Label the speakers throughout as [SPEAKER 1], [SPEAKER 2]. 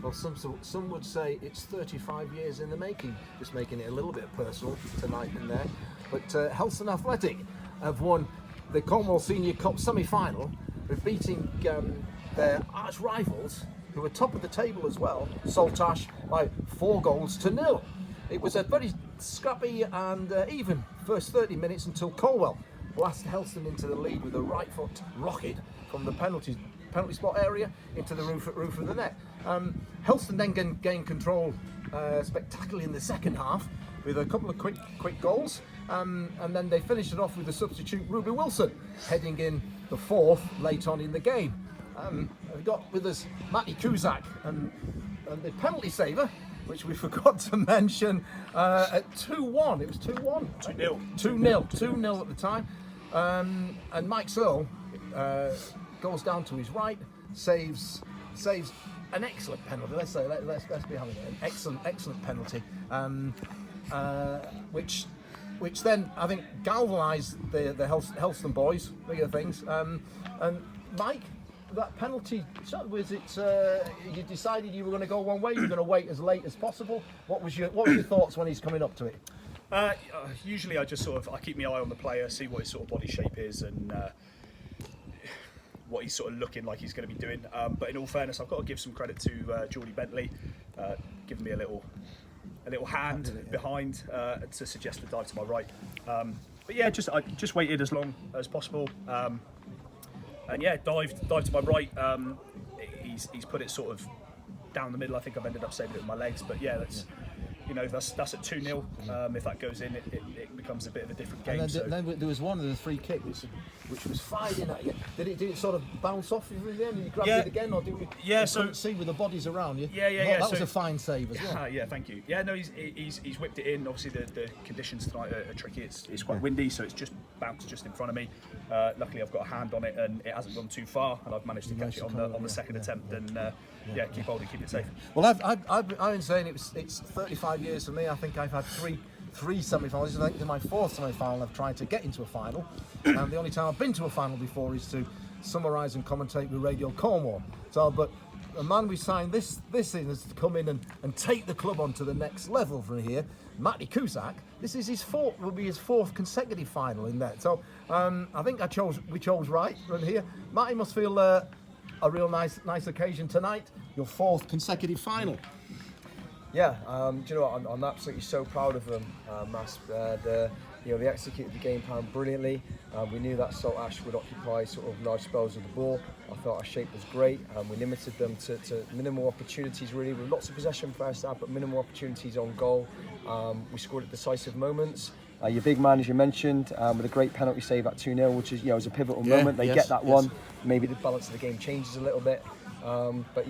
[SPEAKER 1] Well, some would say it's 35 years in the making, just making it a little bit personal tonight and there. But Helston Athletic have won the Cornwall Senior Cup semi-final with beating their arch rivals, who were top of the table as well, Saltash, by 4-0. It was a very scrappy and even first 30 minutes until Colwell blasted Helston into the lead with a right foot rocket from the penalty spot area into the roof of the net. Helston then gained control spectacularly in the second half with a couple of quick goals, and then they finished it off with the substitute Ruby Wilson heading in the fourth late on in the game. We've got with us Matty Kuzak and the penalty saver, which we forgot to mention, at 2-1. It was 2-1. 2-0. 2-0 at the time. And Mike Searle goes down to his right, saves an excellent penalty. Let's be having it. An excellent penalty, which then I think galvanised the Helston boys, bigger things. And Mike, that penalty, was it? You decided you were going to go one way. You were going to wait as late as possible. What was your thoughts when he's coming up to it?
[SPEAKER 2] Usually, I just I keep my eye on the player, see what his sort of body shape is, and what he's sort of looking like he's going to be doing. But in all fairness, I've got to give some credit to Geordie Bentley, giving me a little hand behind to suggest the dive to my right. But yeah, I just waited as long as possible. And yeah, dived to my right. He's put it sort of down the middle. I think I've ended up saving it with my legs. But yeah, that's at 2-0. If that goes in, it becomes a bit of a different game.
[SPEAKER 1] And then there was one of the free kicks which was fired in at you. Did it sort of bounce off you in the end and you grabbed it again, or did we?
[SPEAKER 2] Yeah,
[SPEAKER 1] couldn't see with the bodies around you.
[SPEAKER 2] Yeah.
[SPEAKER 1] That was a fine save as well.
[SPEAKER 2] Yeah, thank you. Yeah, no, he's whipped it in. Obviously, the conditions tonight are tricky. It's quite windy, so it's just bounced just in front of me. Luckily, I've got a hand on it, and it hasn't gone too far, and I've managed to catch it on the second attempt. And keep holding, keep it safe.
[SPEAKER 1] Well, I've been saying it's 35 years for me. I think I've had three semi-finals. I think this is my fourth semi-final I've tried to get into a final. And the only time I've been to a final before is to summarise and commentate with Radio Cornwall. So, but the man we signed this in is to come in and take the club on to the next level from here. Matty Kuzak, this is will be his fourth consecutive final in that. So I think we chose right from here. Matty must feel a real nice occasion tonight. Your fourth consecutive final.
[SPEAKER 3] Yeah, do you know what? I'm absolutely so proud of them, Mas. They executed the game plan brilliantly. We knew that Saltash would occupy sort of large spells of the ball. I thought our shape was great. We limited them to minimal opportunities, really, with lots of possession first half, but minimal opportunities on goal. We scored at decisive moments. Your big man, as you mentioned, with a great penalty save at 2-0, which is was a pivotal moment. They get that one. Maybe the balance of the game changes a little bit. But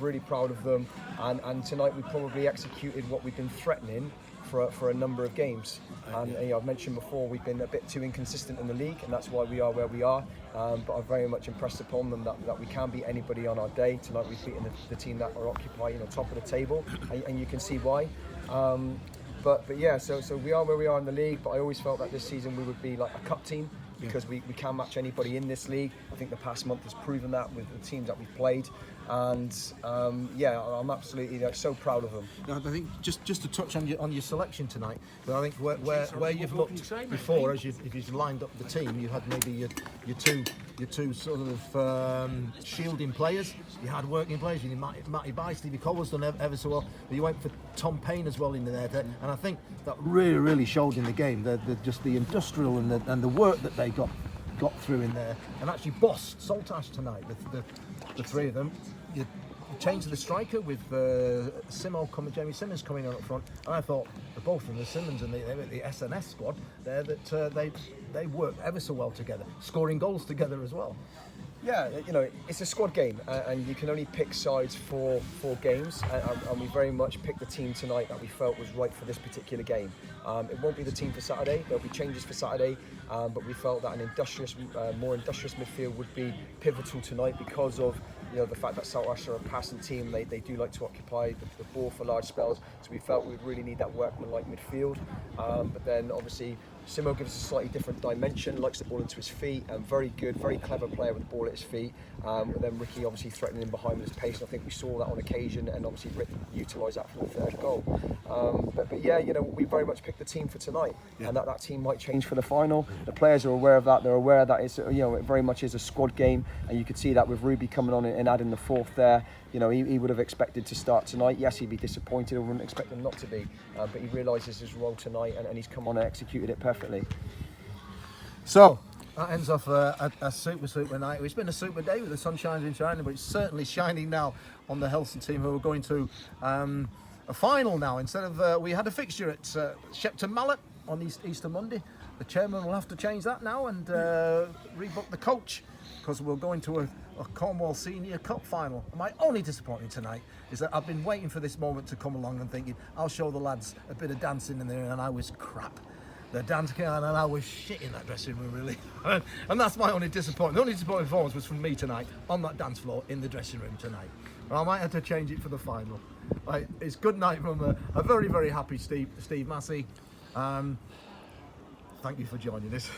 [SPEAKER 3] really proud of them. And tonight we probably executed what we've been threatening for a number of games. And I've mentioned before, we've been a bit too inconsistent in the league, and that's why we are where we are. But I've very much impressed upon them that we can beat anybody on our day. Tonight we've beaten the team that are occupying top of the table, and you can see why. But so we are where we are in the league. But I always felt that this season we would be like a cup team, because we can match anybody in this league. I think the past month has proven that with the teams that we've played. And I'm absolutely so proud of them.
[SPEAKER 1] I think just to touch on your selection tonight, but I think where you've looked before, if you've lined up the team, you had maybe your two sort of shielding players, your hard working players. You need Matty By, Stevie Colwell's done ever so well, but you went for Tom Payne as well in there, and I think that really showed in the game. Just the industrial and the work that they got through in there, and actually bossed Saltash tonight with the three of them. You changed the striker with Jamie Simmons coming on up front, and I thought both of them, the Simmons and the SNS squad there, that they worked ever so well together, scoring goals together as well.
[SPEAKER 3] Yeah, it's a squad game, and you can only pick sides for 4 games, and we very much picked the team tonight that we felt was right for this particular game. It won't be the team for Saturday. There'll be changes for Saturday, but we felt that an more industrious midfield would be pivotal tonight because of the fact that Saltash are a passing team. They do like to occupy the ball for large spells, so we felt we'd really need that workman-like midfield. But then obviously Simo gives us a slightly different dimension, likes the ball into his feet, and very good, very clever player with the ball at his feet. Then Ricky obviously threatening him behind with his pace, and I think we saw that on occasion, and obviously Rick utilised that for the third goal. But yeah, you know, we very much picked the team for tonight, and that team might change for the final. The players are aware of that. They're aware that it's, you know, it very much is a squad game, and you could see that with Ruby coming on and adding the fourth there. You know, he would have expected to start tonight. Yes, he'd be disappointed. I wouldn't expect him not to be, but he realises his role tonight, and he's come on and executed it perfectly.
[SPEAKER 1] So that ends off a super night. It's been a super day with the sunshine been shining, but it's certainly shining now on the Helston team, who are going to a final now. Instead of we had a fixture at Shepton Mallet on Easter Monday. The chairman will have to change that now and rebook the coach, because we're going to a Cornwall Senior Cup final. My only disappointment tonight is that I've been waiting for this moment to come along and thinking I'll show the lads a bit of dancing in there, and I was crap. The dance came on and I was shit in that dressing room, really. And that's my only disappointment. The only disappointing performance was from me tonight on that dance floor in the dressing room tonight. And I might have to change it for the final. Right, it's good night from a very, very happy Steve Massey. Thank you for joining us.